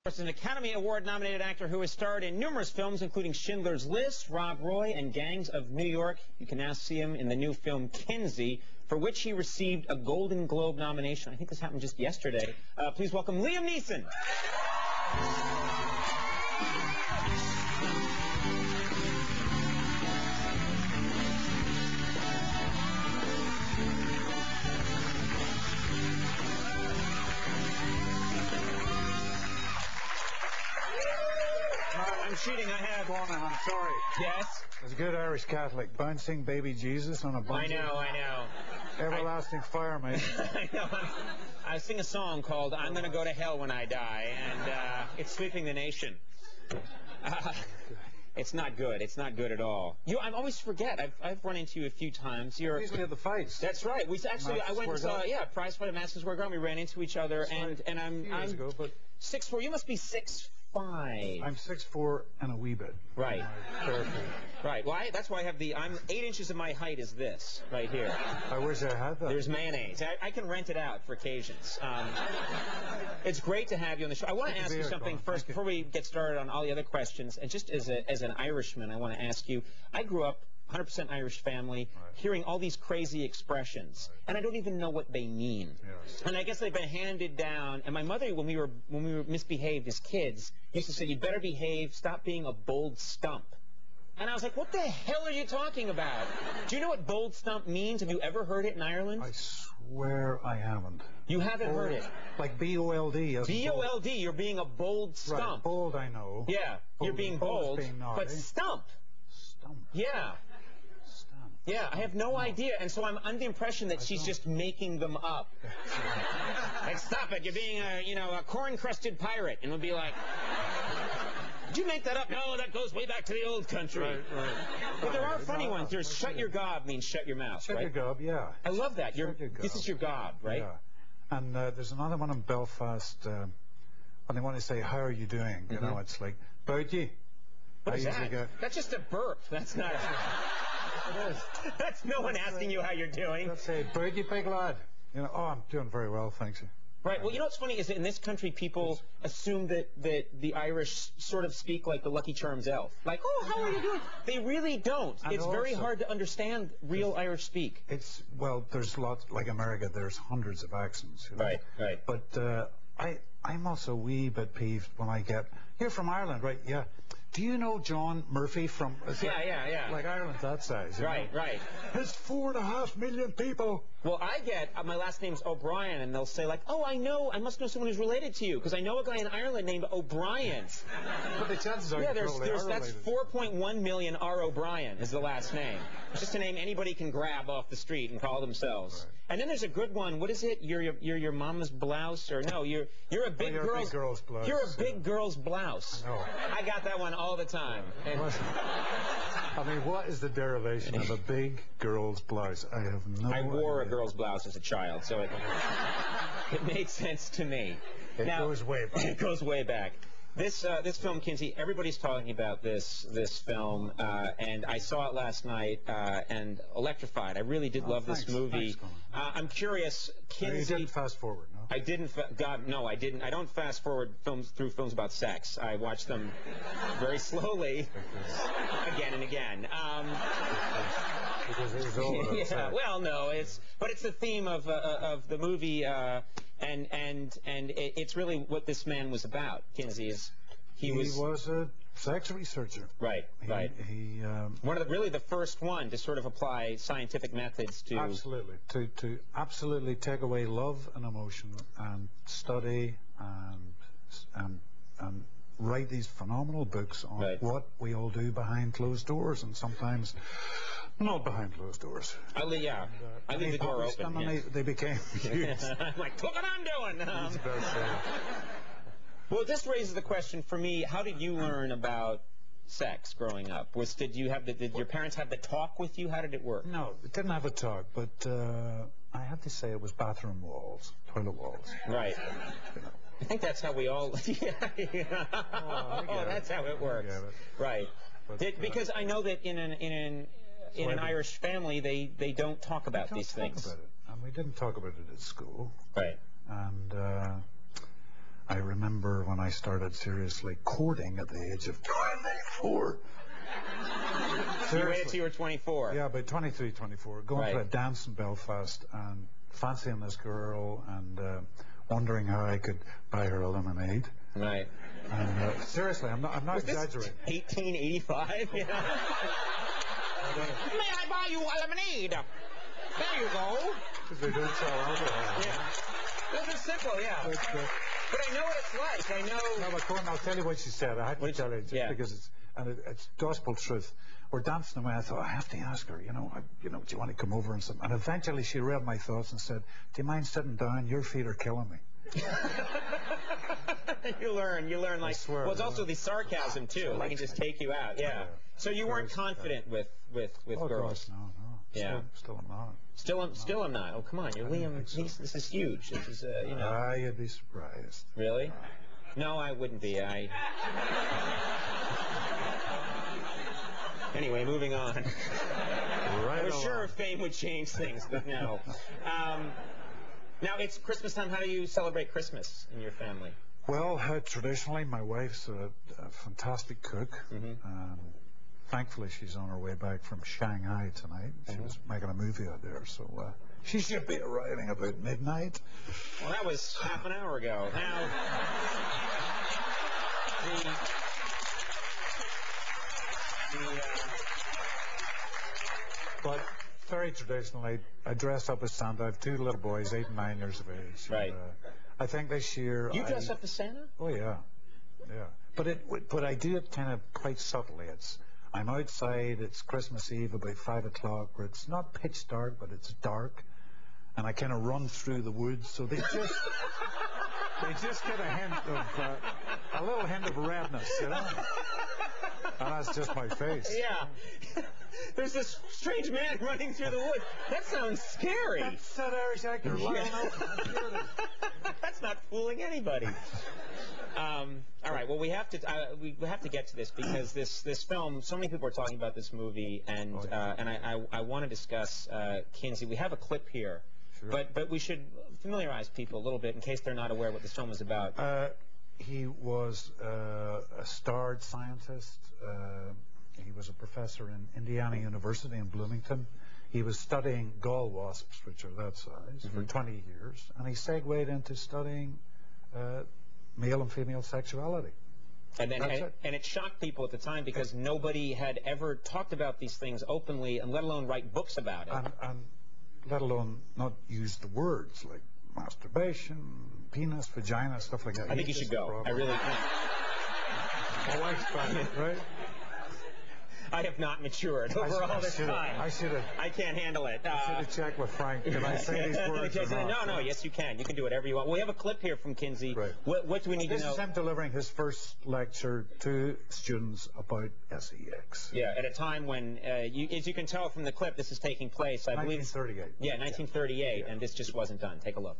Is an Academy Award-nominated actor who has starred in numerous films, including Schindler's List, Rob Roy, and Gangs of New York. You can now see him in the new film Kinsey, for which he received a Golden Globe nomination. I think this happened just yesterday. Please welcome Liam Neeson. I'm cheating. I have. I'm sorry. Yes? As a good Irish Catholic, bouncing baby Jesus on a bunch. I know. Everlasting fire, mate. I know. I sing a song called I'm Gonna Go to Hell When I Die, and it's sweeping the nation. It's not good. It's not good at all. I always forget. I've run into you a few times. You're usually at the fights. That's right. We actually I went and saw prize fight at Madison Square Garden. We ran into each other, and I'm 6'4". You must be 6'5". I'm 6'4" and a wee bit. Right. Right. Well, that's why I have I'm 8 inches of my height is this right here. I wish I had that. There's mayonnaise. I can rent it out for occasions. It's great to have you on the show. I want to ask you something first before we get started on all the other questions. And just as an Irishman, I want to ask you. I grew up 100% Irish family, hearing all these crazy expressions, and I don't even know what they mean. Yes. And I guess they've been handed down. And my mother, when we were misbehaved as kids, used to say, "You better behave. Stop being a bold stump." And I was like, "What the hell are you talking about? Do you know what bold stump means? Have you ever heard it in Ireland?" I swear I haven't. You haven't heard it? Like B-O-L-D. B-O-L-D. You're being a bold stump. Right. Bold, I know. Yeah. You're being bold, but stump. Stump. Yeah. Yeah, I have no idea, and so I'm under the impression that she's just making them up. Like, stop it, you're being a corn-crusted pirate, and it'll be like, did you make that up? No, that goes way back to the old country. Right. But there are funny ones. There's shut your gob means shut your mouth, Shut right? your gob, yeah. I love that. This is your gob, right? Yeah. And there's another one in Belfast, when they want to say, how are you doing? You know, it's like, Bertie. What is that? That's just a burp. That's not a... It is. That's no one asking you how you're doing. Let's say, Bertie, big lad. I'm doing very well, thanks. Right. Well, you know what's funny is that in this country, people assume that the Irish sort of speak like the Lucky Charms elf. Like, oh, how are you doing? They really don't. And it's very hard to understand real Irish speak. There's lots, like America, there's hundreds of accents. You know? Right. But I'm also a wee bit peeved when I get, you're from Ireland, right? Yeah. Do you know John Murphy from... Yeah. Like Ireland's that size. Right. There's 4.5 million people. Well, I get, my last name's O'Brien, and they'll say, like, oh, I must know someone who's related to you, because I know a guy in Ireland named O'Brien. But the chances are that's 4.1 million R. O'Brien is the last name. It's just a name anybody can grab off the street and call themselves. Right. And then there's a good one. What is it? You're your mama's blouse, or no? You're a big girl's blouse. You're a big girl's blouse. No. I got that one all the time. I mean, what is the derivation of a big girl's blouse? I have no idea. I wore a girl's blouse as a child, so it made sense to me. It goes way back. It goes way back. This film, Kinsey, everybody's talking about this film, and I saw it last night and electrified. I really did love this movie. I'm curious, Kinsey. You didn't fast forward, no? I didn't. God, no, I didn't. I don't fast forward through films about sex. I watch them very slowly, again and again. Because it was all about sex. Well, no, it's the theme of the movie. And it's really what this man was about. Kinsey he was a sex researcher. Right. He one of the first one to sort of apply scientific methods to to absolutely take away love and emotion and study and write these phenomenal books on what we all do behind closed doors, and sometimes not behind closed doors. I leave the door open. And they became huge. I'm like, look what I'm doing. Well, this raises the question for me: how did you learn about sex growing up? Did your parents have the talk with you? How did it work? No, it didn't have a talk, but I have to say it was bathroom walls, toilet walls. Right. I think that's how we all. That's how it works. Right. Because I know that in an Irish family, they don't talk about these things. And we didn't talk about it at school. Right. And I remember when I started seriously courting at the age of 24. You waited till you were 24. Yeah, about 23, 24. Going to a dance in Belfast and fancying this girl and wondering how I could buy her a lemonade. Right. And seriously, I'm not exaggerating. 1885? Yeah. May I buy you a lemonade? There you go. Because they don't sell alcohol. Yeah. Those are simple, yeah. But I know what it's like. I know. No, but Conan, I'll tell you what she said. I had to tell you just because it's gospel truth. We're dancing away. I thought, I have to ask her, do you want to come over and something? And eventually she read my thoughts and said, do you mind sitting down? Your feet are killing me. You learn like, swear, well, it's also the sarcasm too. They can just take you out. Yeah. So you weren't confident with girls. No. Yeah. Still I'm not. Still I'm not. Oh, come on. You're Liam. This is huge. This is, you'd be surprised. Really? No, I wouldn't be. Anyway, moving on. Right I was sure fame would change things, but no. Now, it's Christmas time. How do you celebrate Christmas in your family? Well, traditionally, my wife's a fantastic cook. Thankfully, she's on her way back from Shanghai tonight. She was making a movie out there, so she should be arriving about midnight. Well, that was half an hour ago. Now, but very traditionally, I dress up as Santa. I have two little boys, 8 and 9 years of age. Right. And, I think this year... You dress up as Santa? Oh, yeah. But I do it kind of quite subtly. I'm outside, it's Christmas Eve about 5 o'clock, where it's not pitch dark, but it's dark, and I kind of run through the woods, so they just get a little hint of redness, And that's just my face. Yeah. There's this strange man running through the woods. That sounds scary. That's that Irish actor. That's not fooling anybody. All right. Well, we have to get to this because this film. So many people are talking about this movie, and I want to discuss Kinsey. We have a clip here, but we should familiarize people a little bit in case they're not aware what this film is about. He was a starred scientist. He was a professor in Indiana University in Bloomington. He was studying gall wasps, which are that size, for 20 years, and he segued into studying male and female sexuality. And it shocked people at the time because nobody had ever talked about these things openly, and let alone write books about it. And let alone not use the words like masturbation, penis, vagina, stuff like that. I think you should go. I really think. My wife's fine, right? I have not matured over all this time. I can't handle it. I should have checked with Frank. Can I say these words or not? No, yes, you can. You can do whatever you want. We have a clip here from Kinsey. Right. What do we need to know? This is him delivering his first lecture to students about sex. Yeah, at a time when, as you can tell from the clip, this is taking place, I believe. 1938. Yeah, 1938, and this just wasn't done. Take a look.